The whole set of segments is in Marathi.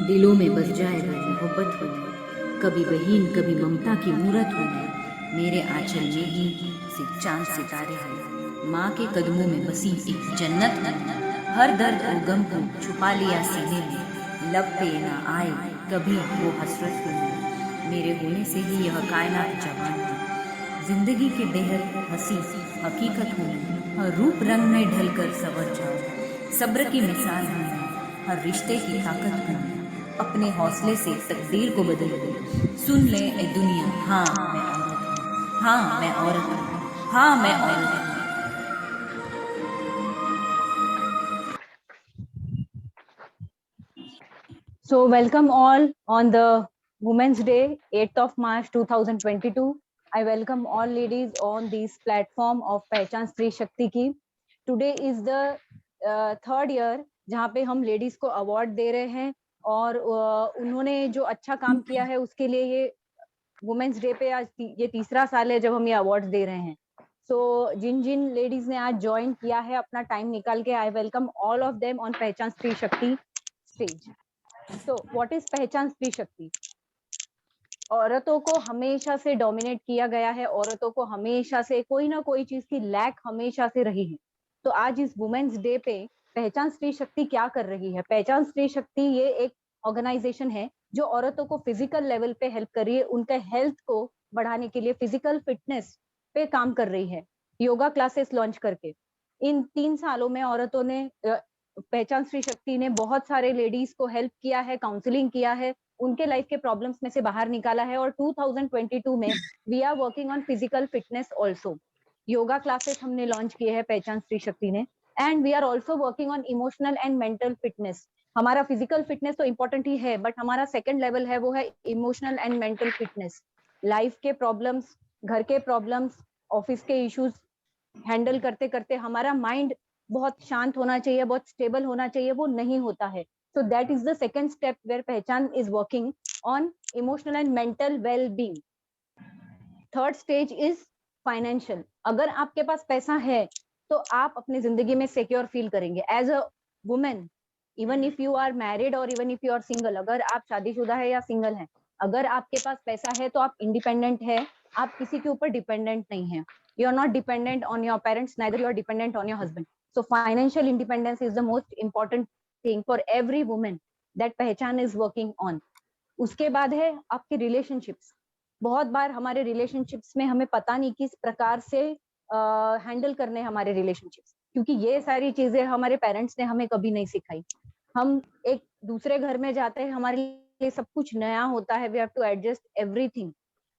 दिलों में बस जाए वो मोहब्बत होने, कभी बहीन कभी ममता की मूरत होने। मेरे आंचल में ही से चांद सितारे हैं, माँ के कदमों में बसी एक जन्नत होने। हर दर्द और गम को छुपा लिया सीने में, लब पे ना आए कभी वो हसरत होने। मेरे होने से ही यह कायनात जवान है, जिंदगी के बेहद हंसी हकीकत होने। हर रूप रंग में ढलकर संवर जाओ, सब्र की मिसाल हूँ मैं, हर रिश्ते की ताकत हूँ मैं। अपने हौसले से तकदीर को बदल दे, सुन ले ए दुनिया, हाँ मैं औरत हूँ, हाँ मैं औरत हूँ, हाँ मैं औरत हूँ। So, welcome all on the Women's Day, 8th of March 2022. I welcome all ladies on this platform of पहचान स्त्री शक्ति की. Today is the third year जहाँ पे हम लेडीज को अवार्ड दे रहे हैं और उन्होंने जो अच्छा काम किया है उसके लिए ये वुमेन्स डे पे आज ये तीसरा साल है जब हम ये अवार्ड दे रहे हैं. सो जिन जिन लेडीज ने आज ज्वाइन किया है अपना टाइम निकाल के, I welcome all of them on Pehchan Stri शक्ति स्टेज. So, what is पहचान स्त्री शक्ति? औरतों को हमेशा से डोमिनेट किया गया है, औरतों को हमेशा से कोई ना कोई चीज की लैक हमेशा से रही है. तो आज इस वुमेन्स डे पे पहचान स्त्री शक्ति क्या कर रही है? पहचान स्त्री शक्ति ये एक ऑर्गेनाइजेशन है जो औरतों को फिजिकल लेवल पे हेल्प कर रही है, उनके हेल्थ को बढ़ाने के लिए फिजिकल फिटनेस पे काम कर रही है, योगा क्लासेस लॉन्च करके. इन 3 सालों में औरतों ने पहचान स्त्री शक्ति ने बहुत सारे लेडीज को हेल्प किया है, काउंसलिंग किया है, उनके लाइफ के प्रॉब्लम्स में से बाहर निकाला है. और 2022 में we are working on physical fitness also. Yoga classes हमने लॉन्च किए हैं पहचान स्त्री शक्ति ने. And we are also working on emotional and mental fitness. हमारा फिजिकल फिटनेस तो इंपॉर्टेंट ही है, बट हमारा सेकंड लेवल है वो है emotional and mental fitness. Life के प्रॉब्लम्स, घर के प्रॉब्लम्स, ऑफिस के इश्यूज हैंडल करते करते हमारा माइंड बहुत शांत होना चाहिए, बहुत स्टेबल होना चाहिए, वो नहीं होता है. So that is the second step where Pehchan is working on emotional and mental well-being. Third stage is financial. अगर आपके पास पैसा है तो आप अपनी जिंदगी में सिक्योर फील करेंगे. As a women, even if you are married और even if you are single, अगर आप शादीशुदा है या सिंगल है, अगर आपके पास पैसा है तो आप इंडिपेंडेंट है, आप किसी के ऊपर डिपेंडेंट नहीं है. You are not dependent on your parents, neither you are dependent on your husband. So financial independence is the most important thing for every women that Pehchaan is working on. उसके बाद है आपके रिलेशनशिप्स. बहुत बार हमारे रिलेशनशिप्स में हमें पता नहीं किस प्रकार से हैंडल करने हमारे रिलेशनशिप्स, क्योंकि ये सारी चीजें हमारे पेरेंट्स ने हमें कभी नहीं सिखाई. हम एक दूसरे घर में जाते हैं, हमारे लिए सब कुछ नया होता है, we have to adjust everything.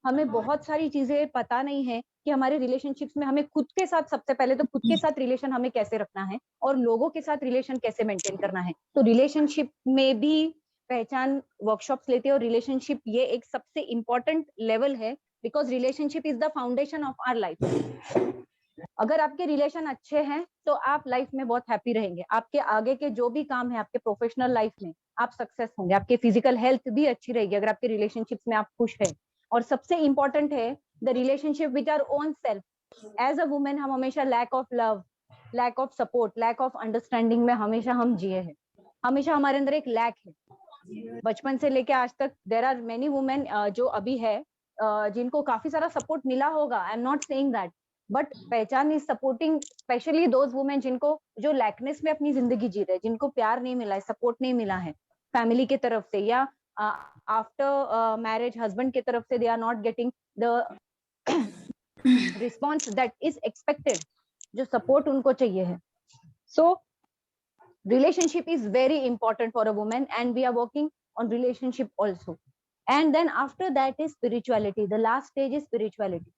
हमें बहुत सारी चीजें पता नहीं है कि हमारे रिलेशनशिप्स में हमें खुद के साथ, सबसे पहले तो खुद के साथ रिलेशन हमें कैसे रखना है और लोगों के साथ रिलेशन कैसे मेंटेन करना है. तो रिलेशनशिप में भी पहचान वर्कशॉप्स लेते हैं. और रिलेशनशिप ये एक सबसे इंपॉर्टेंट लेवल है, because relationship is the foundation of our life. अगर आपके रिलेशन अच्छे हैं तो आप लाइफ में बहुत हैप्पी रहेंगे. आपके आगे के जो भी काम है आपके प्रोफेशनल लाइफ में आप सक्सेस होंगे. आपकी फिजिकल हेल्थ भी अच्छी रहेगी अगर आपके रिलेशनशिप्स में आप खुश है. और सबसे इंपॉर्टेंट है the relationship with our own self. As a women हम हमेशा lack of love, lack of support, lack of understanding में हमेशा हम जिए हैं. हमेशा हमारे अंदर एक लैक है. बचपन से लेके आज तक देयर आर मेनी वुमेन जो अभी है जिनको काफी सारा सपोर्ट मिला होगा. I am not saying that, but Pehchan is supporting specially those women जिनको, जो लैकनेस में अपनी जिंदगी जी रहे, जिनको प्यार नहीं मिला है, सपोर्ट नहीं मिला है फैमिली की तरफ से, या आफ्टर मैरिज हस्बैंड की तरफ से they are not getting the response that is expected, जो सपोर्ट उनको चाहिए है. So relationship is very important for a woman and we are working on relationship also. And then after that is spirituality. The last stage is spirituality.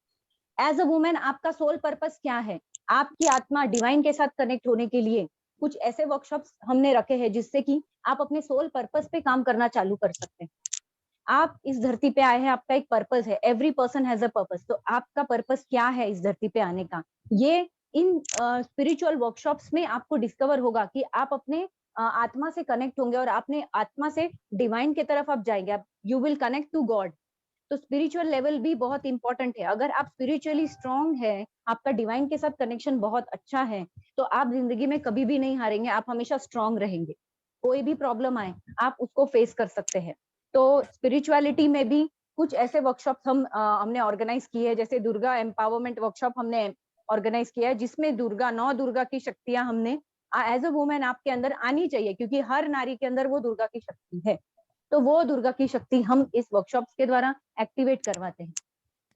As a woman आपका सोल पर्पस क्या है? आपकी आत्मा डिवाइन के साथ कनेक्ट होने के लिए कुछ ऐसे वर्कशॉप्स हमने रखे हैं जिससे कि आप अपने सोल पर्पस पे काम करना चालू कर सकते हैं. आप इस धरती पे आए हैं, आपका एक पर्पस है. Every person has a purpose. तो आपका पर्पस क्या है इस धरती पे आने का, ये इन स्पिरिचुअल वर्कशॉप्स में आपको डिस्कवर होगा कि आप अपने आत्मा से कनेक्ट होंगे और अपने आत्मा से डिवाइन की तरफ आप जाएंगे. आप you will connect to God. तो स्पिरिचुअल लेवल भी बहुत इंपॉर्टेंट है. अगर आप स्पिरिचुअली स्ट्रांग है, आपका डिवाइन के साथ कनेक्शन बहुत अच्छा है, तो आप जिंदगी में कभी भी नहीं हारेंगे, आप हमेशा स्ट्रांग रहेंगे. कोई भी प्रॉब्लम आए आप उसको फेस कर सकते हैं। तो स्पिरिचुअलिटी में भी कुछ ऐसे वर्कशॉप हमने ऑर्गेनाइज किए हैं, जैसे दुर्गा एम्पावरमेंट वर्कशॉप हमने ऑर्गेनाइज किया है, जिसमें दुर्गा 9 दुर्गा की शक्तियां हमने एज अ वुमेन आपके अंदर आनी चाहिए, क्योंकि हर नारी के अंदर वो दुर्गा की शक्ति है। तो वो दुर्गा की शक्ति हम इस वर्कशॉप्स के द्वारा एक्टिवेट करवाते हैं।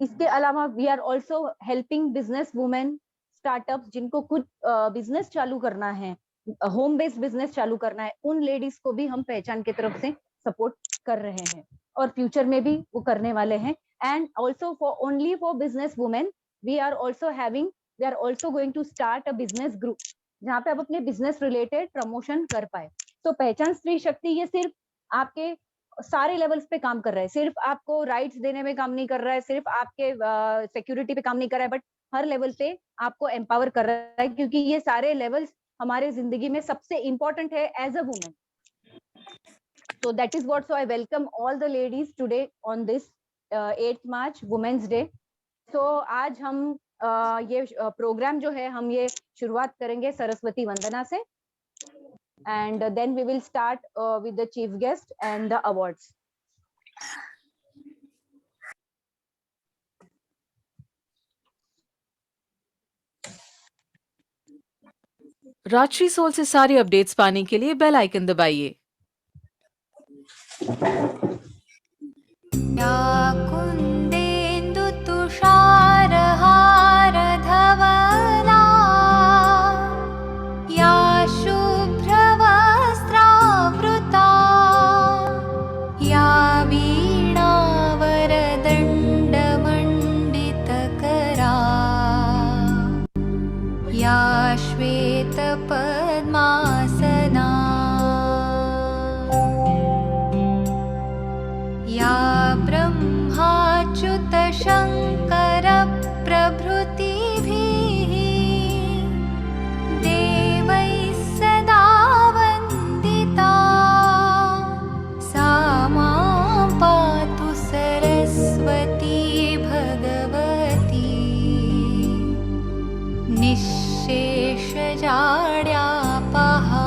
इसके अलावा we are also helping business women startup जिनको खुद बिजनेस चालू करना है, होम बेस्ड बिजनेस चालू करना है, उन लेडीज को भी हम पहचान की तरफ से सपोर्ट कर रहे हैं और फ्यूचर में भी वो करने वाले हैं। And also for only for business women we are also going to start a business group, जहाँ पे आप अपने बिजनेस रिलेटेड प्रमोशन कर पाए। तो पहचान स्त्री शक्ति ये सिर्फ आपके सारे लेवल्स पे काम कर रहा है, सिर्फ आपको राइट्स देने में काम नहीं कर रहा है, सिर्फ आपके सिक्योरिटी पे काम नहीं कर रहा है, बट हर लेवल पे आपको एम्पावर कर रहा है, क्योंकि ये सारे लेवल्स हमारे जिंदगी में सबसे इंपॉर्टेंट है age a women. So that is what, so I welcome all the ladies today on this 8th March Women's Day. So आज हम ये प्रोग्राम जो है हम ये शुरुआत करेंगे सरस्वती वंदना से, and then we will start with the chief guest and the awards. Rajshri Soul से सारी अपडेट्स पाने के लिए बेल आइकन दबाइए। कुन्देन्दु तुषारहार धवला या शुभ्रवस्त्रावृता या वीणावरदण्डमण्डितकरा या श्वेतपद्मासना या ब्रह्माच्युत शङ्कर प्रभृतिभिः देवैः सदा वन्दिता सा मां पातु सरस्वती भगवती निःशेषजाड्यापहा।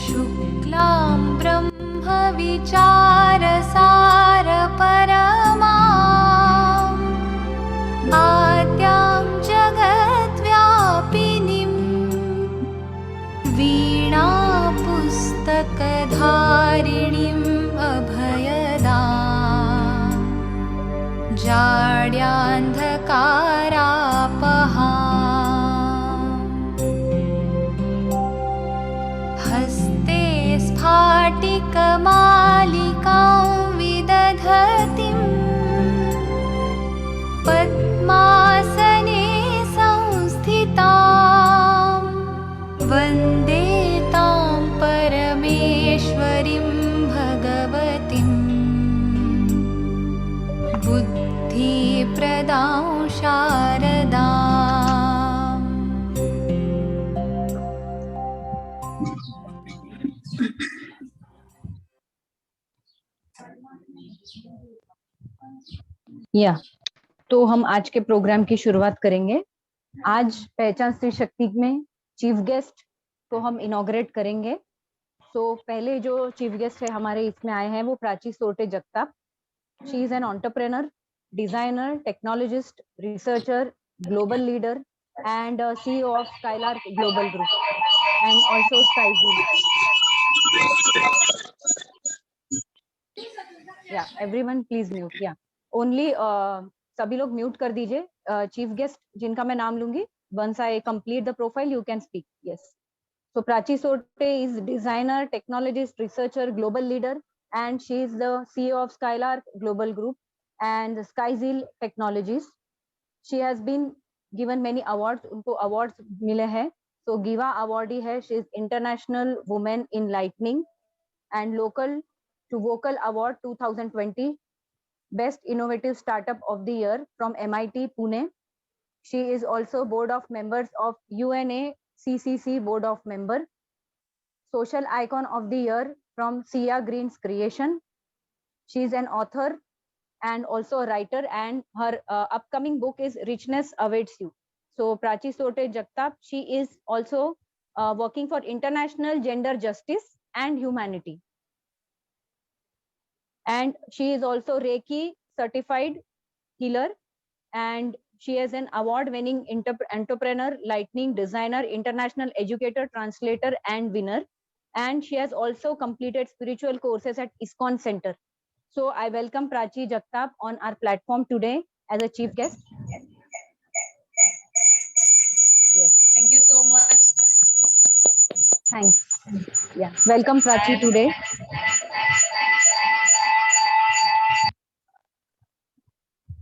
शुक्लां ब्रह्मविचारसार परमाम् आद्यां जगद्व्यापिनीं वीणापुस्तकधारिणीम् अभयदाम् जाड्यान्धकारापहाम् हस्ते स्फाटिकमालिकां विदधतीं पद्मासने संस्थितां वन्दे तां परमेश्वरीं भगवतीं बुद्धिप्रदां शारदाम्। या तो हम आज के प्रोग्राम की शुरुआत करेंगे। आज पहचान स्त्री शक्ति में चीफ गेस्ट को हम इनॉग्रेट करेंगे। तो पहले जो चीफ गेस्ट है हमारे इसमें आए हैं वो Prachi sauté Jagtap. She is an entrepreneur, designer, technologist, researcher, global leader and CEO of Skylark Global Group and also Skyzeel. Yeah, everyone please mute. Yeah, only सभी लोग म्यूट कर दीजिए। चीफ गेस्ट जिनका मैं नाम लूंगी, once I complete the profile you can speak. Yes. So Prachi Sote is designer, technologist, researcher, global leader, and she is the CEO of Skylark Global Group and Skyzeel Technologies. She has been given many awards, उनको awards मिले हैं। So GIVA awardee है, she is International Women in Lightning and Local to Vocal Award 2020, Best Innovative Startup of the Year from MIT Pune. She is also board of members of UNACCC board of member, Social Icon of the Year from Sia Green's Creation. She is an author and also a writer, and her upcoming book is Richness Awaits You. So Prachi Sote Jagtap, she is also working for international gender justice and humanity. And she is also Reiki certified healer, and she is an award-winning entrepreneur, lightning designer, international educator, translator, and winner. And she has also completed spiritual courses at ISKCON Center. So I welcome Prachi Jagtap on our platform today as a chief guest. Yes. Thank you so much. Thanks. Yeah. Welcome Prachi today.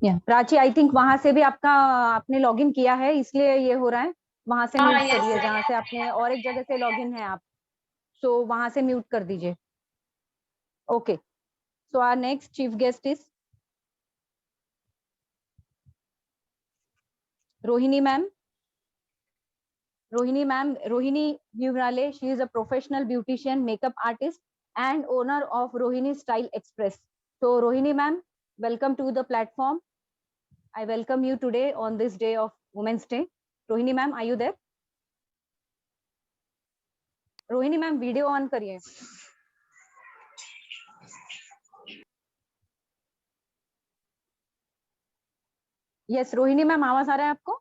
Yeah. Prachi, I think वहां से भी आपने लॉगिन किया है, इसलिए ये हो रहा है. वहां से म्यूट करिए जहां से आपने और एक जगह से लॉगिन है आप, सो वहां से म्यूट कर दीजिए. Okay, so our next chief guest is Rohini ma'am. Rohini Vivrale, she is a professional beautician, makeup artist, and owner of Rohini Style Express. So Rohini ma'am, welcome to the platform. I welcome you today on this day of Women's Day. Rohini ma'am, are you there? Rohini ma'am, video on करिए. Yes, Rohini ma'am, आवाज आ रहा है आपको?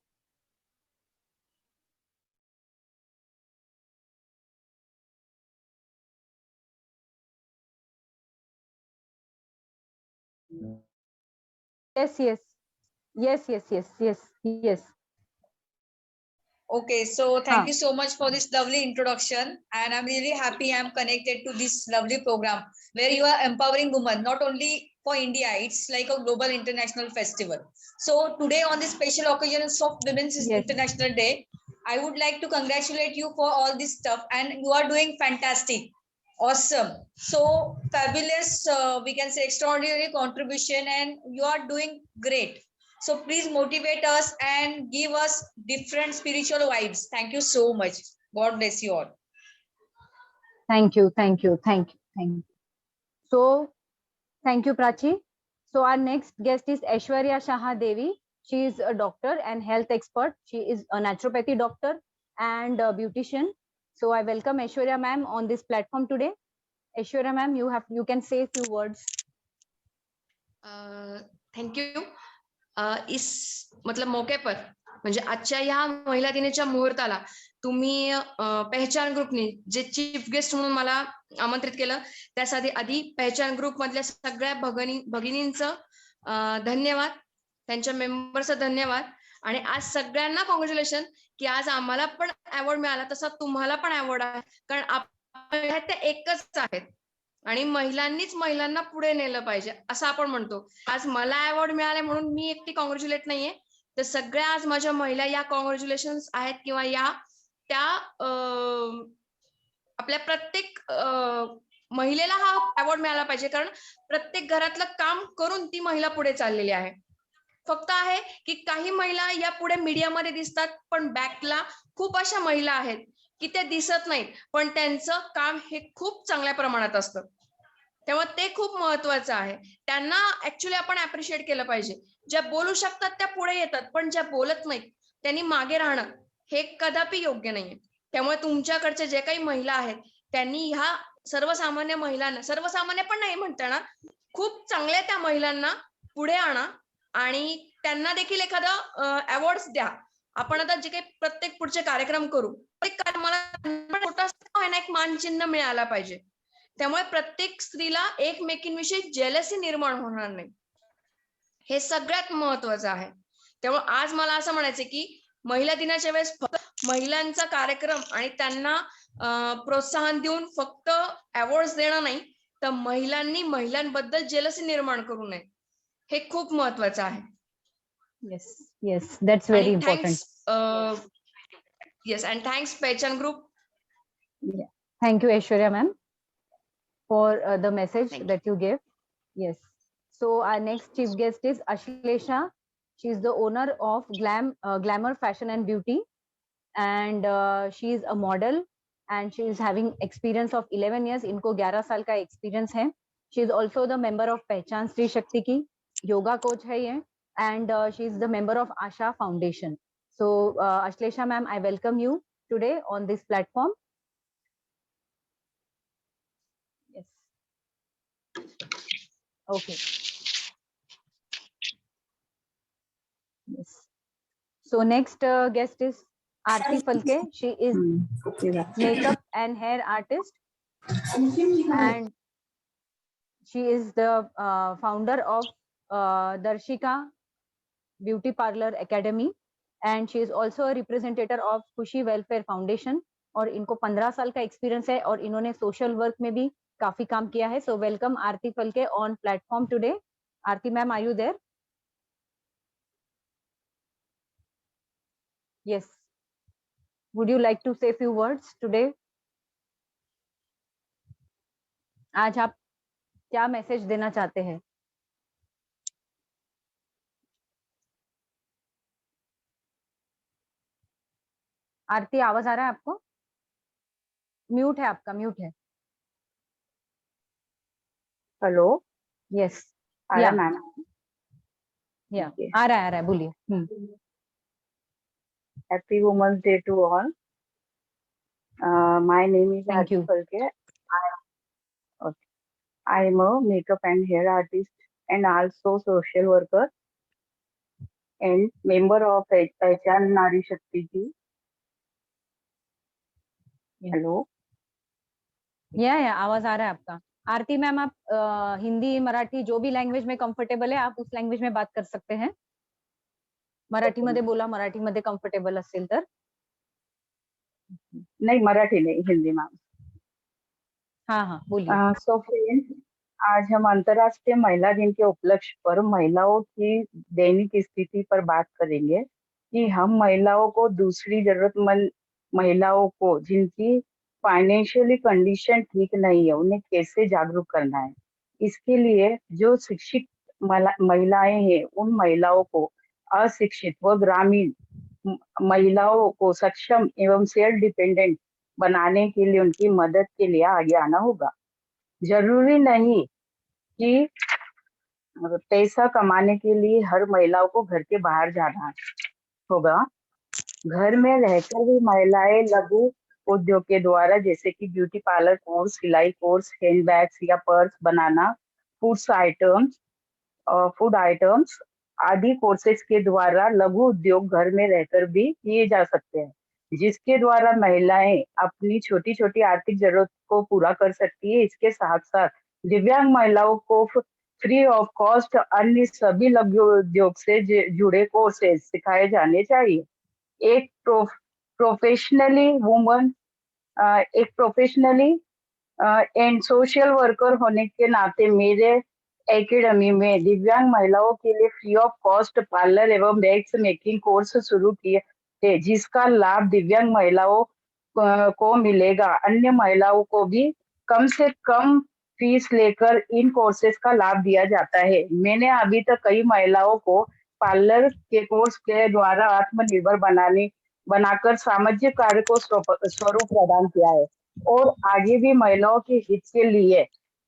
Yes. Okay, so thank you so much for this lovely introduction, and I'm really happy I'm connected to this lovely program where you are empowering women, not only for India, it's like a global international festival. So today on this special occasion of Women's International Day, I would like to congratulate you for all this stuff, and you are doing fantastic. Awesome. So fabulous, we can say extraordinary contribution, and you are doing great. So please motivate us and give us different spiritual vibes. Thank you so much. God bless you all. Thank you. So thank you, Prachi. So our next guest is Aishwarya Shaha Devi. She is a doctor and health expert. She is a naturopathy doctor and a beautician. So I welcome Aishwarya ma'am on this platform today. Aishwarya ma'am, you can say a few words. Thank you. इस मतलब मौके पर म्हणजे आजच्या या महिला दिनाच्या मुहूर्ताला तुम्ही पहचान ग्रुपने जे चीफ गेस्ट म्हणून मला आमंत्रित केलं, त्यासाठी आधी पहचान ग्रुप मधल्या सगळ्या भगिनींचं धन्यवाद, त्यांच्या मेंबर्सचं धन्यवाद. आणि आज सगळ्यांना कॉंग्रॅच्युलेशन की आज आम्हाला पण अवॉर्ड मिळाला, तसा तुम्हाला पण अवॉर्ड आहे, कारण आपण ते एकच आहेत आणि महिलांनीच महिलांना पुढे नेलं पाहिजे असं आपण म्हणतो. आज मला अवॉर्ड मिळाले म्हणून मी एकटी कॉंग्रॅच्युलेट नाहीये, तर सगळ्या आज माझ्या महिला या कॉंग्रॅच्युलेशन आहेत किंवा या त्या आपल्या प्रत्येक महिलेला हा अवॉर्ड मिळाला पाहिजे, कारण प्रत्येक घरातलं काम करून ती महिला पुढे चाललेली आहे. फक्त आहे की काही महिला या पुढे मीडियामध्ये दिसतात, पण बॅकला खूप अशा महिला आहेत की ते दिसत नाहीत, पण त्यांचं काम हे खूप चांगल्या प्रमाणात असतं. तेव्हा ते खूप महत्वाचं आहे. त्यांना ऍक्च्युअली आपण अप्रिशिएट केलं पाहिजे. ज्या बोलू शकतात त्या पुढे येतात, पण ज्या बोलत नाहीत त्यांनी मागे राहणं हे कदापि योग्य नाहीये. त्यामुळे तुमच्याकडचे जे काही महिला आहेत त्यांनी ह्या सर्वसामान्य महिलांना, सर्वसामान्य पण नाही म्हणता येणार, खूप चांगल्या त्या महिलांना पुढे आणा आणि त्यांना देखील एखादा अवॉर्ड द्या. आपण आता जे काही प्रत्येक पुढचे कार्यक्रम करू, मला छोटासा एक मानचिन्ह मिळाला पाहिजे. त्यामुळे प्रत्येक स्त्रीला एकमेकींविषयी जेलसी निर्माण होणार नाही, हे सगळ्यात महत्वाचं आहे. त्यामुळे आज मला असं म्हणायचं की महिला दिनाच्या वेळेस फक्त महिलांचा कार्यक्रम आणि त्यांना प्रोत्साहन देऊन फक्त अवॉर्ड देणं नाही, तर महिलांनी महिलांबद्दल जेलसी निर्माण करू नये, हे खूप महत्वाचं आहे. Yes, that's very important. Yes, and thanks Pehchan Group. Yeah. Thank you, Aishwarya ma'am, for the message that you gave. Yes. So our next chief guest is Ashlesha. She is the owner of Glamour Fashion and Beauty, and she is a model, and she is having experience of 11 years. इनको 11 साल का experience है. She is also the member of Pehchan Stree Shakti की. योगा कोच है ये, and she is the member of Asha Foundation. So Ashlesha ma'am, I welcome you today on this platform. Yes. Okay. Yes. So next guest is Aarti Falke. She is makeup and hair artist, and she is the founder of Darshika Beauty Parlor Academy, and she is also a representative of Khushi welfare foundation, और इनको 15 साल का एक्सपीरियंस है और इन्होंने सोशल वर्क में भी काफी काम किया है. So welcome Aarti Phalke on platform today. Aarti ma'am, are you there? Yes. Would you like to say few words today? आज आप क्या मैसेज देना चाहते हैं? आरती, आवाज आ रहा है आपको? म्यूट है आपका, म्यूट है. हेलो. यस. आया मैम? या आ रहा है, बोलिए. Happy women's day to all. My name is Thank you. Aarti Phalke. I am a makeup and hair artist and also social worker and member of पहचान नारी शक्ति की. हेलो. या आवाज आ रहा है आपका. आरती मैम, आप हिंदी मराठी जो भी लँग्वेज में कम्फर्टेबल आहे आप उस लँग्वेज में बात कर सकते हैं. मराठीमध्ये बोला, मराठीमध्ये कम्फर्टेबल असेल तर. नहीं, मराठी नहीं, हिंदी मैम. हाँ, बोलिए. सो फ्रेंड्स, आज हम अंतर्राष्ट्रीय महिला दिन के उपलक्ष्य पर महिलाओं की दैनिक स्थिति पर बात करेंगे कि हम महिलाओं को, दूसरी जरूरतमंद महिलाओं को जिनकी फाइनेंशियली कंडीशन ठीक नहीं है, उन्हें कैसे जागरूक करना है. इसके लिए जो शिक्षित महिलाएं हैं, उन महिलाओं को अशिक्षित व ग्रामीण महिलाओं को सक्षम एवं सेल्फ डिपेंडेंट बनाने के लिए उनकी मदद के लिए आगे आना होगा. जरूरी नहीं कि पैसा कमाने के लिए हर महिलाओं को घर के बाहर जाना होगा. घर में रहकर भी महिलाएं लघु उद्योग के द्वारा, जैसे कि ब्यूटी पार्लर कोर्स, सिलाई कोर्स, हैंड बैग्स या पर्स बनाना, फूड आइटम्स आदि कोर्सेज के द्वारा लघु उद्योग घर में रहकर भी किए जा सकते हैं, जिसके द्वारा महिलाएं अपनी छोटी छोटी आर्थिक जरूरत को पूरा कर सकती है. इसके साथ साथ दिव्यांग महिलाओं को फ्री ऑफ कॉस्ट अन्य सभी लघु उद्योग से जुड़े कोर्सेज सिखाए जाने चाहिए. एक प्रोफेशनली एंड सोशल वर्कर होने के नाते मेरे एकेडमी में दिव्यांग महिलाओं के लिए फ्री ऑफ कॉस्ट पार्लर एवं बैग्स मेकिंग कोर्स शुरू किए थे, जिसका लाभ दिव्यांग महिलाओं को मिलेगा. अन्य महिलाओं को भी कम से कम फीस लेकर इन कोर्सेज का लाभ दिया जाता है. मैंने अभी तक कई महिलाओं को पार्लर के कोर्स के द्वारा आत्मनिर्भर बनाकर सामाजिक कार्य को स्वरूप प्रदान किया है और आगे भी महिलाओं के हित के लिए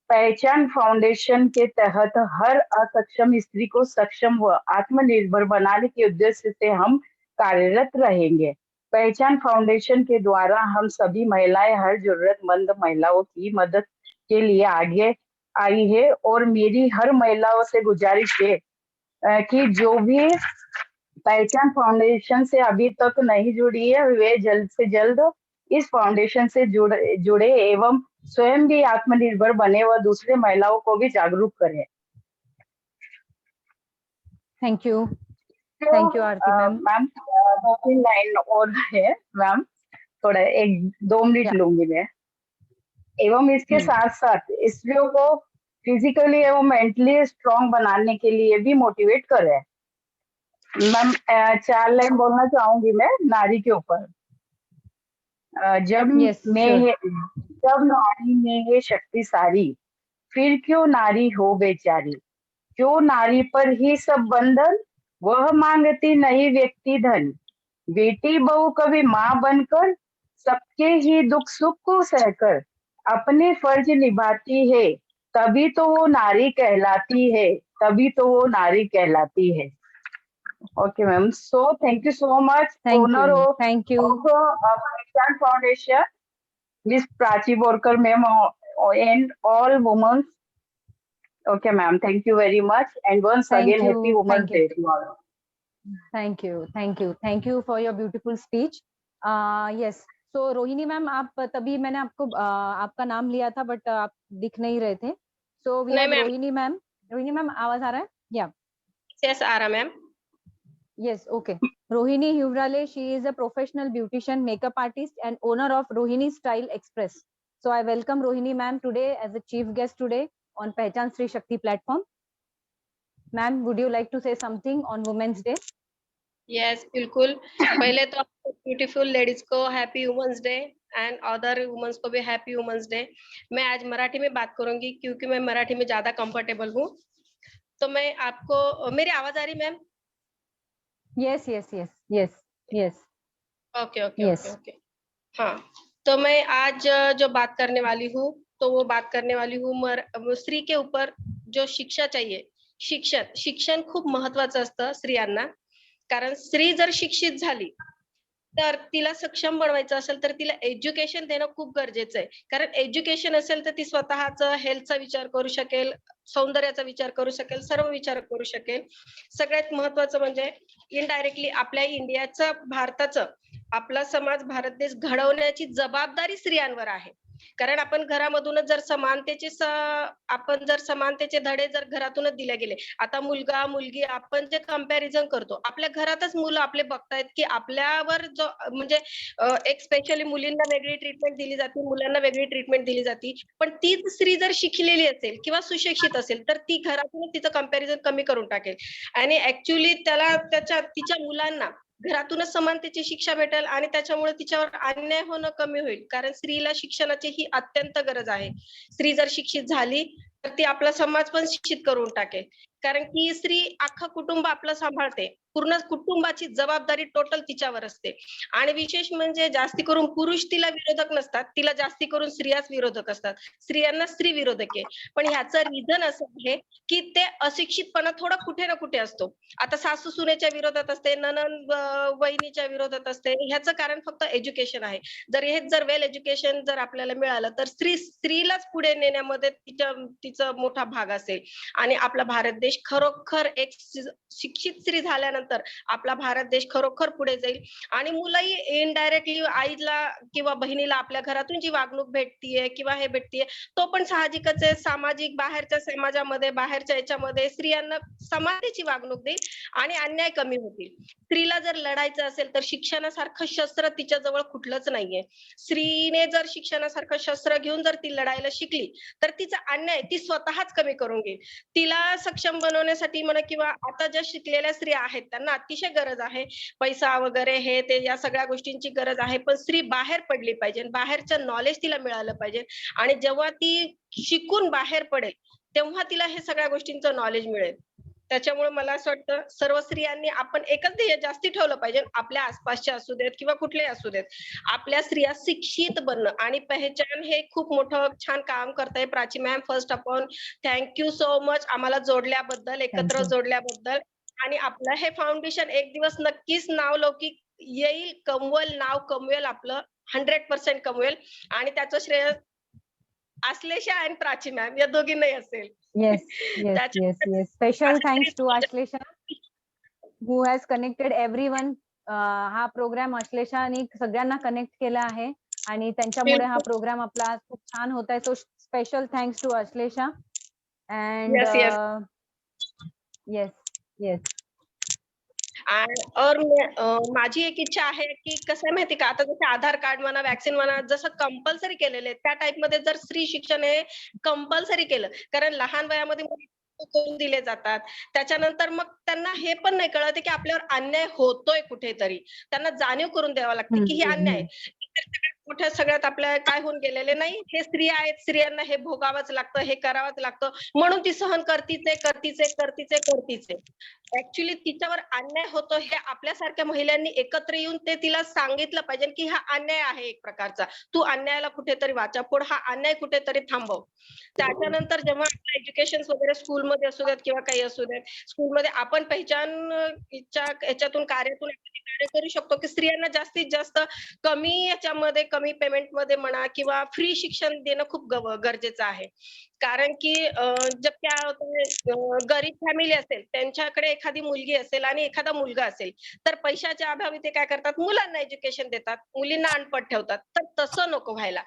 पहचान फाउंडेशन के तहत हर असक्षम स्त्री को सक्षम व आत्मनिर्भर बनाने के उद्देश्य से हम कार्यरत रहेंगे. पहचान फाउंडेशन के द्वारा हम सभी महिलाएं हर जरूरतमंद महिलाओं की मदद के लिए आगे आई है और मेरी हर महिलाओं से गुजारिश है कि जो भी पहचान फाउंडेशन से अभी तक नहीं जुड़ी है, वे जल्द से जल्द इस फाउंडेशन से जुड़े एवं स्वयं भी आत्मनिर्भर बने व दूसरे महिलाओं को भी जागरूक करें. Thank you. Thank you Aarti ma'am. Ma'am 2-3 line और है मैम, थोड़ा 1-2 मिनट लूंगी मैं. एवं इसके साथ साथ स्त्रियों को फिजिकली एवं मेंटली स्ट्रांग बनाने के लिए भी मोटिवेट करें. मैम 4 लाइन बोलना चाहूंगी मैं नारी के ऊपर. जब नारी में है शक्ति सारी, फिर क्यों नारी हो बेचारी. क्यों नारी पर ही सब बंधन, वह मांगती नहीं व्यक्ति धन. बेटी बहू कभी माँ बनकर, सबके ही दुख सुख को सहकर अपने फर्ज निभाती है. तभी तो वो नारी कहलाती है, तभी तो वो नारी कहलाती है. Okay, ma'am. So thank you so much, Thank owner you. of Thank you. Pehchan Foundation, Miss Prachi Borkar, ma'am, and all women. Okay, ma'am. Thank you very much, and once Thank again, Happy you. Women's Thank you. Day to all. Thank you. Thank you. Thank you for your beautiful speech. Yes. So Rohini ma'am, आप तभी मैंने आपको आपका नाम लिया था, बट आप दिख नहीं रहे थे. So we नहीं have ma'am. Rohini ma'am. Rohini ma'am, आवाज आ रहा है? Yeah. यस आ रहा ma'am. Yes, okay. Rohini Huvrale, she is a professional beautician, makeup artist, and owner of Rohini Style Express. So I welcome Rohini ma'am today as a chief guest today on Pehchan Stree Shakti platform. Ma'am, would you like to say something on Women's Day? Yes बिल्कुल. पहले तो ब्यूटीफुल लेडीज को happy women's day and other women's को भी हैप्पी वुमेन्स डे. मैं आज मराठी में बात करूंगी क्योंकि मैं मराठी में ज्यादा कंफर्टेबल हूँ. तो मैं आपको, मेरी आवाज आ रही ma'am? Yes, yes, yes, yes, yes. Okay okay Yes. Okay okay. हाँ, तो मैं आज जो बात करने वाली हूँ, तो वो बात करने वाली हूँ स्त्री के ऊपर जो शिक्षा चाहिए. शिक्षण खूप महत्वाचं असतं स्त्रियांना. कारण स्त्री जर शिक्षित झाली तर तिला सक्षम बनवायचं असेल तर तिला एज्युकेशन देणं खूप गरजेचं आहे. कारण एज्युकेशन असेल तर ती स्वतःचा हेल्थचा विचार करू शकेल, सौंदर्याचा विचार करू शकेल, सर्व विचार करू शकेल. सगळ्यात महत्वाचं म्हणजे इनडायरेक्टली आपल्या इंडियाचं, भारताचं, आपला समाज, भारत देश घडवण्याची जबाबदारी स्त्रियांवर आहे. कारण आपण घरामधूनच जर समानतेचे धडे जर घरातूनच दिले गेले. आता मुलगा मुलगी आपण जे कंपॅरिझन करतो, आपल्या घरातच मुलं आपले बघतायत की आपल्यावर जो म्हणजे एक स्पेशली मुलींना वेगळी ट्रीटमेंट दिली जाते, मुलांना वेगळी ट्रीटमेंट दिली जाते. पण तीच स्त्री जर शिकलेली असेल किंवा सुशिक्षित असेल तर ती घरातूनच तिचं कंपॅरिझन कमी करून टाकेल. आणि ऍक्च्युअली तिच्या मुलांना घरातूनच समानतेची शिक्षा भेटेल आणि त्याच्यामुळे तिच्यावर अन्याय होणं कमी होईल. कारण स्त्रीला शिक्षणाची ही अत्यंत गरज आहे. स्त्री जर शिक्षित झाली तर ती आपला समाज पण शिक्षित करून टाकेल. कारण की स्त्री अख्खं कुटुंब आपलं सांभाळते. पूर्ण कुटुंबाची जबाबदारी टोटल तिच्यावर असते. आणि विशेष म्हणजे जास्ती करून पुरुष तिला विरोधक नसतात, तिला जास्ती करून स्त्रियाच विरोधक असतात. स्त्रियांना स्त्री विरोधक आहे. पण ह्याचं रिझन असं आहे की ते अशिक्षितपणा थोडा कुठे ना कुठे असतो. आता सासू सुनेच्या विरोधात असते, नणंद वहिनीच्या विरोधात असते. ह्याचं कारण फक्त एज्युकेशन आहे. जर वेल एज्युकेशन जर आपल्याला मिळालं तर स्त्रीलाच पुढे नेण्यामध्ये तिचा मोठा भाग असेल. आणि आपला भारत देश खरोखर एक शिक्षित स्त्री झाल्यानंतर आपला भारत देश खरोखर पुढे जाईल. आणि मुलंही इनडायरेक्टली आईला किंवा बहिणीला आपल्या घरातून जी वागणूक भेटतीये किंवा हे भेटतीये, तो पण साहजिकच आहे. सामाजिक बाहेरच्या समाजामध्ये, बाहेरच्या याच्यामध्ये स्त्रियांना समानतेची वागणूक देईल आणि अन्याय कमी होतील. स्त्रीला जर लढायचं असेल तर शिक्षणासारखं शस्त्र तिच्याजवळ कुठलंच नाहीये. स्त्रीने जर शिक्षणासारखं शस्त्र घेऊन जर ती लढायला शिकली तर तिचा अन्याय ती स्वतःच कमी करून घेईल. तिला सक्षम बनवण्यासाठी म्हणा किंवा आता ज्या शिकलेल्या स्त्रिया आहेत त्यांना अतिशय गरज आहे. पैसा वगैरे हे ते या सगळ्या गोष्टींची गरज आहे. पण स्त्री बाहेर पडली पाहिजे, बाहेरचं नॉलेज तिला मिळालं पाहिजे. आणि जेव्हा ती शिकून बाहेर पडेल तेव्हा तिला हे सगळ्या गोष्टींचं नॉलेज मिळेल. त्याच्यामुळे मला असं वाटतं सर्व स्त्रियांनी आपण एकच ध्येय जास्ती ठेवलं पाहिजे. आपल्या आसपासच्या असू देत किंवा कुठलेही असू देत, आपल्या स्त्रिया शिक्षित बनणं. आणि पहचान हे खूप मोठं छान काम करताय Prachi ma'am. First of all thank you so much आम्हाला जोडल्याबद्दल, एकत्र you. जोडल्याबद्दल. आणि आपलं हे फाउंडेशन एक दिवस नक्कीच नावलौकिक येईल, कमवल, नाव कमवेल आपलं, 100% कमवेल. आणि त्याचं श्रेय आश्लेषा आणि प्राची मॅम या दोघींनाही असेल. Yes, yes, yes, yes. Special thanks to Ashlesha who has connected everyone. हा प्रोग्राम अश्लेषाने सगळ्यांना कनेक्ट केला आहे आणि त्यांच्यामुळे हा प्रोग्राम आपला आज खूप छान होत आहे. So special thanks to Ashlesha. And Yes, yes. Yes yes और माझी एक इच्छा आहे की कसं आहे माहिती का, आता जसं आधार कार्ड म्हणा, वॅक्सिन म्हणा, जसं कंपल्सरी केलेले आहे त्या टाइप मध्ये जर स्त्री शिक्षण हे कंपल्सरी केलं, कारण लहान वयामध्ये मुली करून दिले जातात. त्याच्यानंतर मग त्यांना हे पण नाही कळत की आपल्यावर अन्याय होतोय कुठेतरी. त्यांना जाणीव करून द्यावं लागते की हे अन्याय आहे. मोठ्या सगळ्यात आपल्या काय होऊन गेलेले नाही, हे स्त्रिया आहेत, स्त्रियांना हे भोगावंच लागतं, हे करावंच लागतं, म्हणून ती सहन करतीच आहे. ऍक्च्युली तिच्यावर अन्याय होतो हे आपल्यासारख्या महिलांनी एकत्र येऊन ते तिला सांगितलं पाहिजे की हा अन्याय आहे एक प्रकारचा. तू अन्यायाला कुठेतरी वाचा फोड, हा अन्याय कुठेतरी थांबव. त्याच्यानंतर जेव्हा एज्युकेशन वगैरे स्कूलमध्ये असू देत किंवा काही असू देत, स्कूलमध्ये आपण याच्यातून कार्यातून एखादी कार्य करू शकतो की स्त्रियांना जास्तीत जास्त कमी याच्यामध्ये कमी पेमेंटमध्ये म्हणा किंवा फ्री शिक्षण देणं खूप गरजेचं आहे. कारण की जर त्या गरीब फॅमिली असेल, त्यांच्याकडे एखादी मुलगी असेल आणि एखादा मुलगा असेल, तर पैशाच्या अभावी ते काय करतात, मुलांना एज्युकेशन देतात, मुलींना अनपढ ठेवतात. तर तसं नको व्हायला.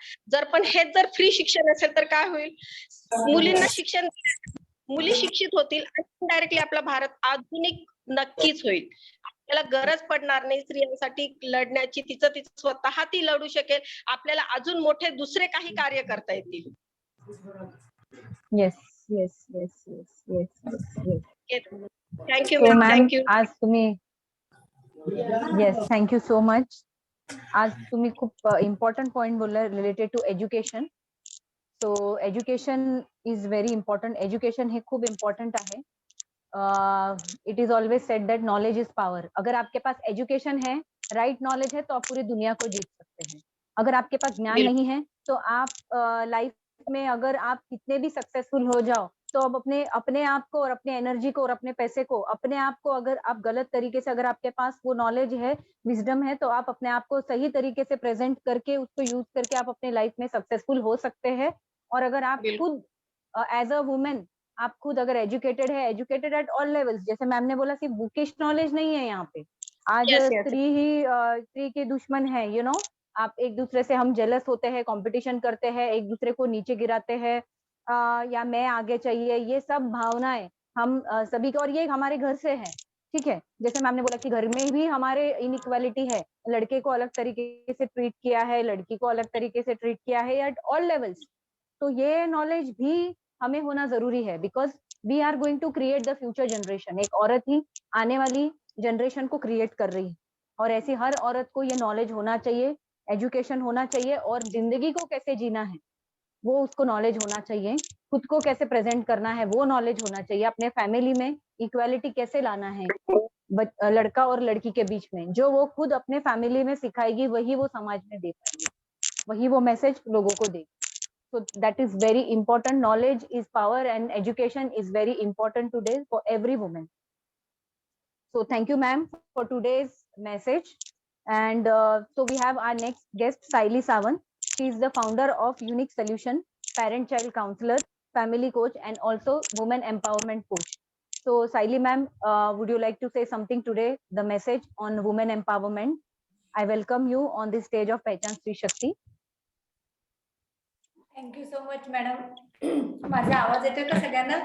हेच जर फ्री शिक्षण असेल तर काय होईल, मुलींना शिक्षण मुली शिक्षित होतील आणि डायरेक्टली आपला भारत आधुनिक नक्कीच होईल. आपल्याला गरज पडणार नाही स्त्रियांसाठी लढण्याची, तिचं स्वतः ती लढू शकेल. आपल्याला अजून मोठे दुसरे काही कार्य करता येतील. Yes, yes, yes, yes, yes, yes, yes. Thank you So, ma'am, ma'am, thank you. आज तुम्ही yes, thank you so much. आज तुम्ही खूप important point बोलला related to education. So, education is very important. Education हे खूप important आहे. It is always said that knowledge is power. अगर आपके पास education है, right knowledge है, तो आप पूरी दुनिया को जीत सकते हैं. अगर आपके पास ज्ञान नहीं है, तो आप लाइफ में अगर आप कितने भी सक्सेसफुल हो जाओ, तो अब अपने आप को और अपने एनर्जी को और अपने पैसे को, अपने आप को अगर आप गलत तरीके से, अगर आपके पास वो नॉलेज है, विजडम है, तो आप अपने आप को सही तरीके से प्रेजेंट करके उसको यूज करके आप अपने लाइफ में सक्सेसफुल हो सकते हैं. और अगर आप खुद एज अ वुमेन आप खुद अगर एजुकेटेड है, एजुकेटेड एट ऑल लेवल्स, जैसे मैम ने बोला सिर्फ बुकिश नॉलेज नहीं है यहाँ पे. आज स्त्री की दुश्मन है, यू नो. आप एक दूसरे से हम जेलस होते हैं, कंपटीशन करते हैं, एक दूसरे को नीचे गिराते हैं, या मैं आगे चाहिए, ये सब भावनाएं हम सभी को, और ये हमारे घर से है. ठीक है, जैसे मैम ने बोला कि घर में भी हमारे इनइक्वालिटी है, लड़के को अलग तरीके से ट्रीट किया है, लड़की को अलग तरीके से ट्रीट किया है एट ऑल लेवल्स. तो ये नॉलेज भी हमें होना जरूरी है, because we are going to create the future generation. एक औरत ही आने वाली जनरेशन को क्रिएट कर रही है, और ऐसी हर औरत को ये नॉलेज होना चाहिए, एजुकेशन होना चाहिए, और जिंदगी को कैसे जीना है वो उसको नॉलेज होना चाहिए, खुद को कैसे प्रेजेंट करना है वो नॉलेज होना चाहिए, अपने फैमिली में इक्वालिटी कैसे लाना है लड़का और लड़की के बीच में, जो वो खुद अपने फैमिली में सिखाएगी वही वो समाज में दे पाएगी, वही वो मैसेज लोगों को देगी. So that is very important. Knowledge is power and education is very important today for every woman. So thank you, ma'am, for today's message. And so we have our next guest, Saili Sawant. She is the founder of Unique Solution, parent-child counselor, family coach, and also woman empowerment coach. So Saili ma'am, would you like to say something today, the message on women empowerment? I welcome you on the stage of Pehchan Stri Shakti. Thank you so much madam. माझा आवाज येतोय का सगळ्यांना?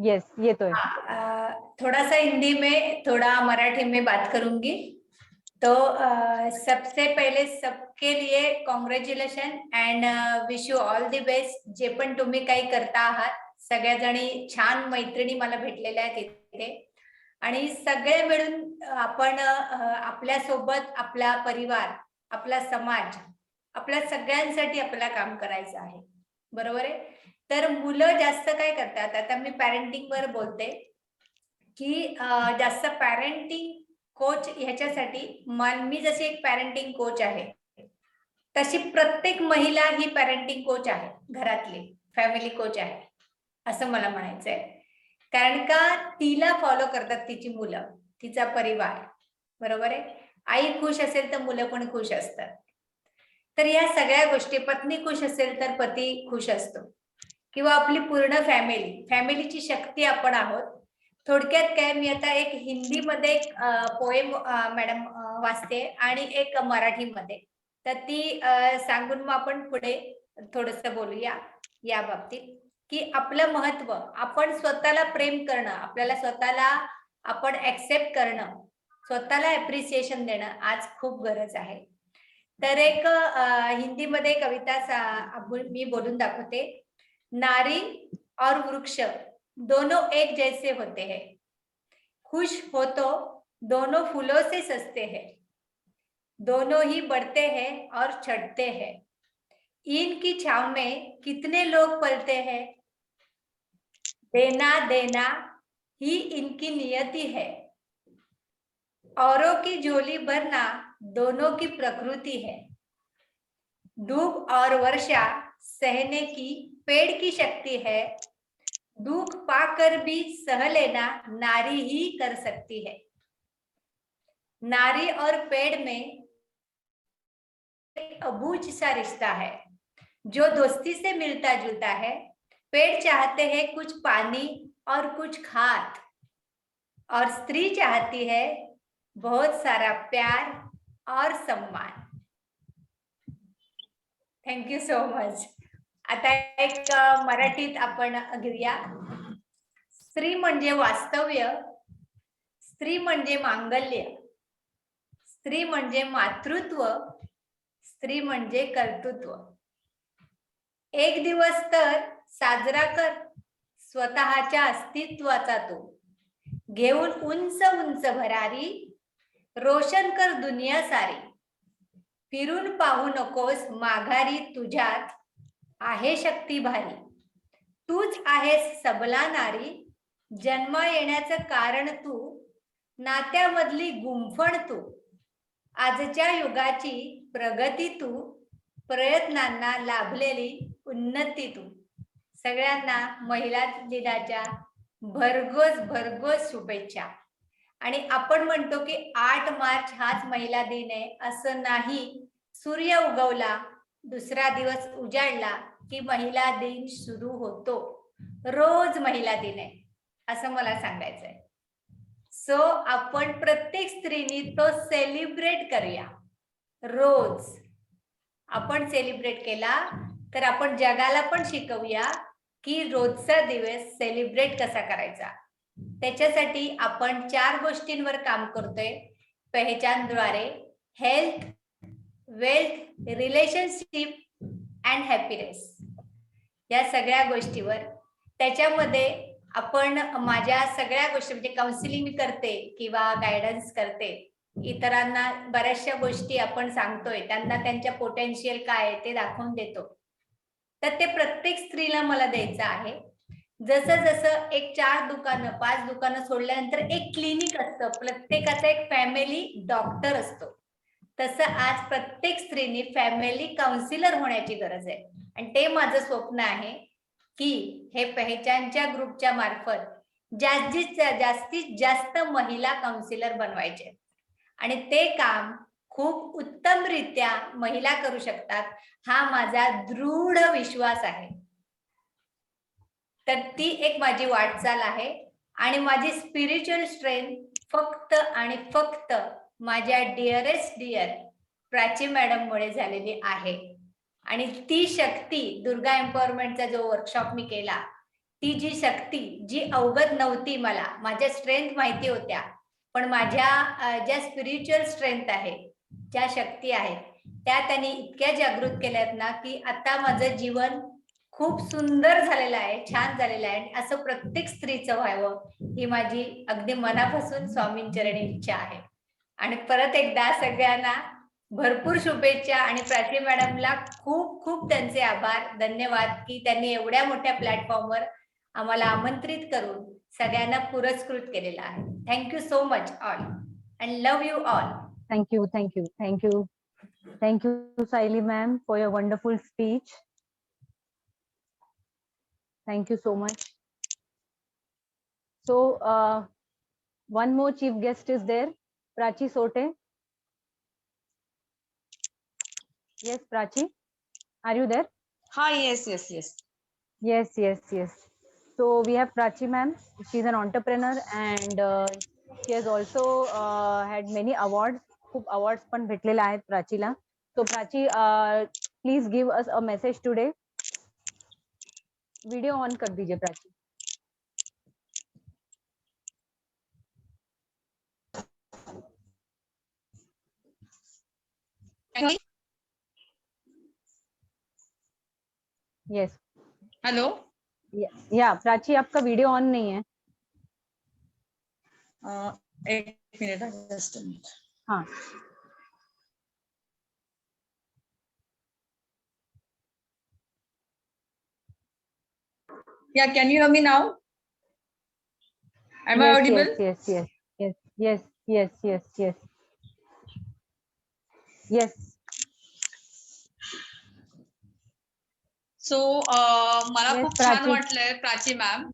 यस, येतोय. थोड़ा सा हिंदी में, थोड़ा मराठी में बात करूंगी. तो सबसे पहले सबके लिए congratulation and wish you all the best. जे पण तुम्ही काही करता आहात, सगळ्या जणी छान मैत्रिणी मला भेटलेल्या आहेत इथे, आणि सगळे मिळून आपण आपल्या सोबत आपला परिवार, आपला समाज, आपल्या सगळ्यांसाठी आपल्याला काम करायचं आहे. बरोबर आहे. तर मुलं जास्त काय करतात, आता मी पॅरेंटिंग वर बोलते की जास्त पॅरेंटिंग कोच ह्याच्यासाठी मी जशी एक पॅरेंटिंग कोच आहे, तशी प्रत्येक महिला ही पॅरेंटिंग कोच आहे, घरातली फॅमिली कोच आहे असं मला म्हणायचंय. कारण का तिला फॉलो करतात तिची मुलं, तिचा परिवार. बरोबर आहे. आई खुश असेल तर मुलं पण खुश असतात. तर या सगळ्या गोष्टी, पत्नी खुश असेल तर पती खुश असतो, किंवा आपली पूर्ण फॅमिलीची शक्ती आपण आहोत. थोडक्यात काय, मी आता एक हिंदीमध्ये एक पोएम मॅडम वाचते आणि एक मराठीमध्ये, तर ती सांगून मग आपण पुढे थोडंसं बोलूया या बाबतीत. की आपलं महत्व, आपण स्वतःला प्रेम करणं, आपल्याला स्वतःला आपण ऍक्सेप्ट करणं, स्वतःला अप्रिसिएशन देणं आज खूप गरज आहे. तर एक हिंदीमध्ये कविता मी बोलून दाखवते. नारी और वृक्ष दोनों एक जैसे होते हैं, खुश हो तो दोनों फूलों से सजते हैं, दोनों ही बढ़ते हैं और चढ़ते हैं। इनकी छाव में कितने लोग पलते हैं। देना देना ही इनकी नियति है। औरों की झोली भरना दोनों की प्रकृति है। धूप और वर्षा सहने की पेड़ की शक्ति है। दुख पाकर भी सह लेना नारी ही कर सकती है। नारी और पेड़ में एक अबूझ सा रिश्ता है जो दोस्ती से मिलता जुलता है। पेड़ चाहते हैं कुछ पानी और कुछ खाद, और स्त्री चाहती है बहुत सारा प्यार और सम्मान। Thank you so much. आता एक मराठीत आपण घेऊया. स्त्री म्हणजे वास्तव्य, स्त्री म्हणजे मांगल्य, स्त्री म्हणजे मातृत्व, स्त्री म्हणजे कर्तृत्व. एक दिवस तर साजरा कर स्वतःच्या अस्तित्वाचा तो. घेऊन उंच उंच भरारी, रोशन कर दुनिया सारी. फिरून पाहू नकोस माघारी, तुझ्यात आहे शक्ती भारी. तूच आहेस सबला नारी, जन्मा येण्याचं कारण तू, नात्यामधली गुंफण तू. आजच्या युगाची प्रगती तू, प्रयत्नांना लाभलेली उन्नती तू. सगळ्यांना महिला दिनाच्या भरघोस भरघोस शुभेच्छा. आणि आपण म्हणतो की 8 मार्च हाच महिला दिन आहे असं नाही. सूर्य उगवला, दुसरा दिवस उजाडला की महिला दिन सुरू होतो. रोज महिला दिन आहे असं मला सांगायचंय. सो आपण प्रत्येक स्त्रीनी तो सेलिब्रेट करूया. रोज आपण सेलिब्रेट केला तर आपण जगाला पण शिकवूया की रोजचा दिवस सेलिब्रेट कसा करायचा. त्याच्यासाठी आपण 4 गोष्टींवर काम करतोय पहचानद्वारे. Health, wealth, relationship and happiness, या सगळ्या गोष्टीवर. त्याच्यामध्ये आपण माझ्या सगळ्या गोष्टी म्हणजे काउन्सिलिंग मी करते किंवा गायडन्स करते. इतरांना बऱ्याचशा गोष्टी आपण सांगतोय, त्यांना त्यांच्या पोटेन्शियल काय आहे ते दाखवून देतो. तर ते प्रत्येक स्त्रीला मला द्यायचं आहे. जसं जसं एक 4 दुकानं 5 दुकानं सोडल्यानंतर एक क्लिनिक असतं, प्रत्येकाचा एक फॅमिली डॉक्टर असतो, तसं आज प्रत्येक स्त्रीने फॅमिली काउन्सिलर होण्याची गरज आहे. आणि ते माझं स्वप्न आहे की हे पहचानच्या ग्रुपच्या मार्फत जास्तीत जास्त महिला काउन्सिलर बनवायचे. आणि ते काम खूप उत्तमरित्या महिला करू शकतात हा माझा दृढ विश्वास आहे. तर ती एक माझी वाटचाल आहे. आणि माझी स्पिरिच्युअल स्ट्रेंथ फक्त आणि फक्त माझ्या डिअरेस्ट डिअर प्राची मॅडम मुळे झालेली आहे. आणि ती शक्ती, दुर्गा एम्पॉवरमेंटचा जो वर्कशॉप मी केला, ती जी शक्ती जी अवगत नव्हती मला, माझ्या स्ट्रेंथ माहिती होत्या, पण माझ्या ज्या स्पिरिच्युअल स्ट्रेंथ आहे, ज्या शक्ती आहेत, त्या त्यांनी इतक्या जागृत केल्यात ना की आता माझं जीवन खूप सुंदर झालेलं आहे, छान झालेलं आहे. असं प्रत्येक स्त्रीचं व्हावं ही माझी अगदी मनापासून स्वामींचरणी इच्छा आहे. आणि परत एकदा सगळ्यांना भरपूर शुभेच्छा. आणि प्राची मॅडमला खूप खूप त्यांचे आभार, धन्यवाद की त्यांनी एवढ्या मोठ्या प्लॅटफॉर्मवर आम्हाला आमंत्रित करून सगळ्यांना पुरस्कृत केलेला आहे. Thank you so much all and love you all. Thank you, thank you, thank you. Thank you, Saili ma'am, for your wonderful speech. Thank you so much. So, one more chief guest is there, Prachi Sote. Yes, Prachi, are you there? Hi, yes. Yes, yes, yes. So we have Prachi ma'am. She's an entrepreneur and she has also had many awards. खूप awards पण भेटलेले आहेत प्राचीला. So Prachi, please give us a message today. Video on कर दीजिए प्राची. यस. हेलो. या प्राची, आपका वीडियो ऑन नहीं है. एक मिनट, जस्ट अ मिनट. हाँ. Yeah, can you hear me now? Am I Yes, audible? yes, yes, yes, yes, yes, yes, yes, yes, yes. So मला Yes, खूप छान Prachi. वाटलंय प्राची मॅम.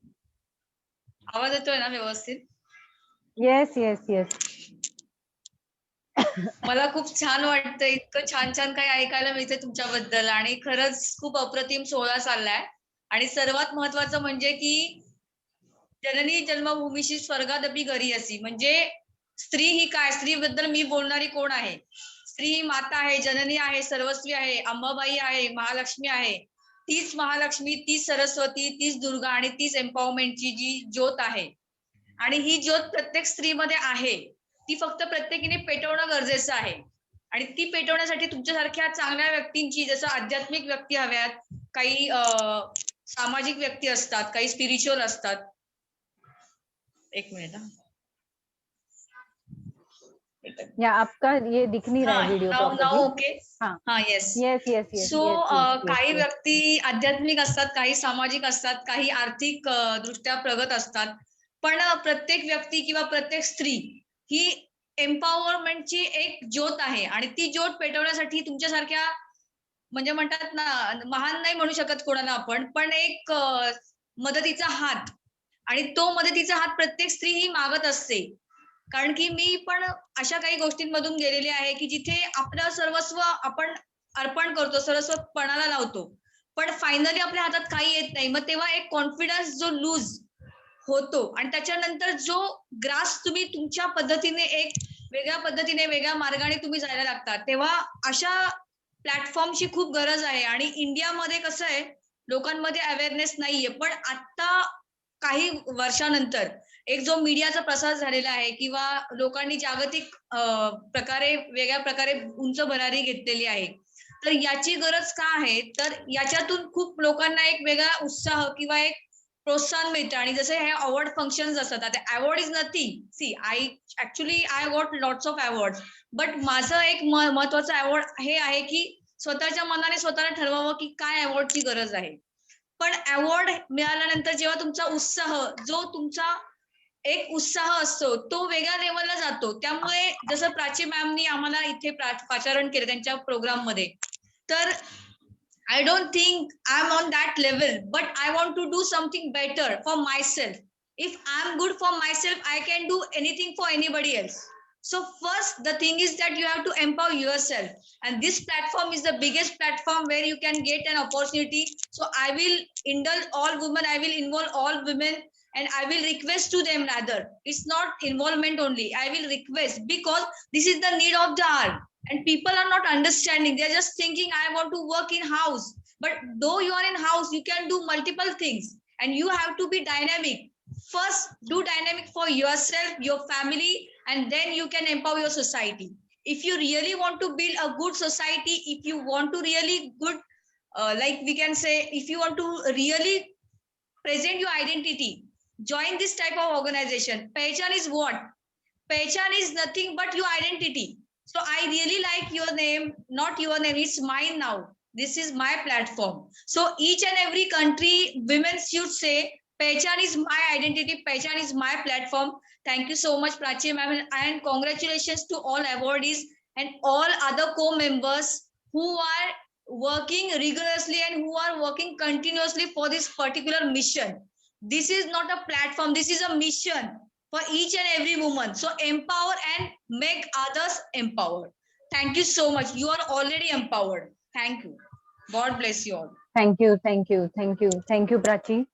आवाज येतोय ना व्यवस्थित? Yes, yes, yes. मला खूप छान वाटतं, इतकं छान छान काही ऐकायला मिळते तुमच्याबद्दल आणि खरंच खूप अप्रतिम सोहळा चाललाय. आणि सर्वात महत्वाचं म्हणजे की जननी जन्मभूमीशी स्वर्गादपी घरी असी, म्हणजे स्त्री ही काय, स्त्री बद्दल मी बोलणारी कोण आहे? स्त्री ही माता आहे, जननी आहे, सर्वस्वी आहे, अंबाबाई आहे, महालक्ष्मी आहे. तीच महालक्ष्मी, तीच सरस्वती, तीच दुर्गा आणि तीच एम्पॉवरमेंटची जी ज्योत आहे. आणि ही ज्योत प्रत्येक स्त्रीमध्ये आहे. ती फक्त प्रत्येकीने पेटवणं गरजेचं आहे. आणि ती पेटवण्यासाठी तुमच्यासारख्या चांगल्या व्यक्तींची, जसं आध्यात्मिक व्यक्ती हव्यात, काही सामाजिक व्यक्ती असतात, काही स्पिरिच्युअल असतात. एक मिनिट हा. या आपका ये दिख नहीं रहा है वीडियो नाव प्रॉपर्ली. ओके. हाँ. हा yes. Yes, yes, yes, so yes, yes, yes, काही yes. व्यक्ती आध्यात्मिक असतात, काही सामाजिक असतात, काही आर्थिक दृष्ट्या प्रगत असतात. पण प्रत्येक व्यक्ती किंवा प्रत्येक स्त्री ही एम्पॉवरमेंटची एक ज्योत आहे आणि ती ज्योत पेटवण्यासाठी तुमच्यासारख्या, म्हणजे म्हणतात ना, महान नाही म्हणू शकत कोणाला आपण, पण एक मदतीचा हात, आणि तो मदतीचा हात प्रत्येक स्त्री ही मागत असते. कारण की मी पण अशा काही गोष्टींमधून गेलेली आहे की जिथे आपलं सर्वस्व आपण अर्पण करतो, सर्वस्व पणाला लावतो, पण फायनली आपल्या हातात काही येत नाही. मग तेव्हा एक कॉन्फिडन्स जो लूज होतो आणि त्याच्यानंतर जो ग्रास तुम्ही तुमच्या पद्धतीने, एक वेगळ्या पद्धतीने, वेगळ्या मार्गाने तुम्ही जायला लागतात, तेव्हा अशा प्लॅटफॉर्मची खूप गरज आहे. आणि इंडियामध्ये कसं आहे, लोकांमध्ये अवेअरनेस नाहीये, पण आता काही वर्षानंतर एक जो मीडियाचा प्रसार झालेला आहे किंवा लोकांनी जागतिक प्रकारे, वेगळ्या प्रकारे उंच भरारी घेतलेली आहे, तर याची गरज का आहे? तर याच्यातून खूप लोकांना एक वेगळा उत्साह किंवा एक प्रोत्साहन मिळतं. आणि जसे हे अवॉर्ड फंक्शन्स असतात, आता award is nothing. See, I got lots of award, but माझं एक महत्वाचं अवॉर्ड हे आहे की स्वतःच्या मनाने स्वतःला ठरवावं की काय अवॉर्डची गरज आहे. पण अवॉर्ड मिळाल्यानंतर जेव्हा तुमचा उत्साह, जो तुमचा एक उत्साह असतो, तो वेगळ्या लेवलला जातो. त्यामुळे जसं प्राची मॅमनी आम्हाला इथे पाचारण केलं त्यांच्या प्रोग्राम मध्ये, तर I don't think I'm on that level, but I want to do something better for myself. If I'm good for myself, I can do anything for anybody else. So first, the thing is that you have to empower yourself. And this platform is the biggest platform where you can get an opportunity. So I will indulge all women, I will involve all women, and I will request to them rather. It's not involvement only. I will request because this is the need of the hour. And people are not understanding. They're just thinking, I want to work in house. But though you are in house, you can do multiple things. And you have to be dynamic. First, do dynamic for yourself, your family, and then you can empower your society. If you really want to build a good society, if you want to really good, like we can say, if you want to really present your identity, join this type of organization. Pehchan is what? Pehchan is nothing but your identity. So I really like your name, not your name, it's mine now. This is my platform. So each and every country, women should say, Pehchan is my identity, Pehchan is my platform. Thank you so much, Prachi ma'am, and congratulations to all awardees and all other co-members who are working rigorously and who are working continuously for this particular mission. This is not a platform, this is a mission for each and every woman. So empower and make others empowered. Thank you so much. You are already empowered. Thank you. God bless you all. Thank you, thank you, thank you, thank you, Prachi.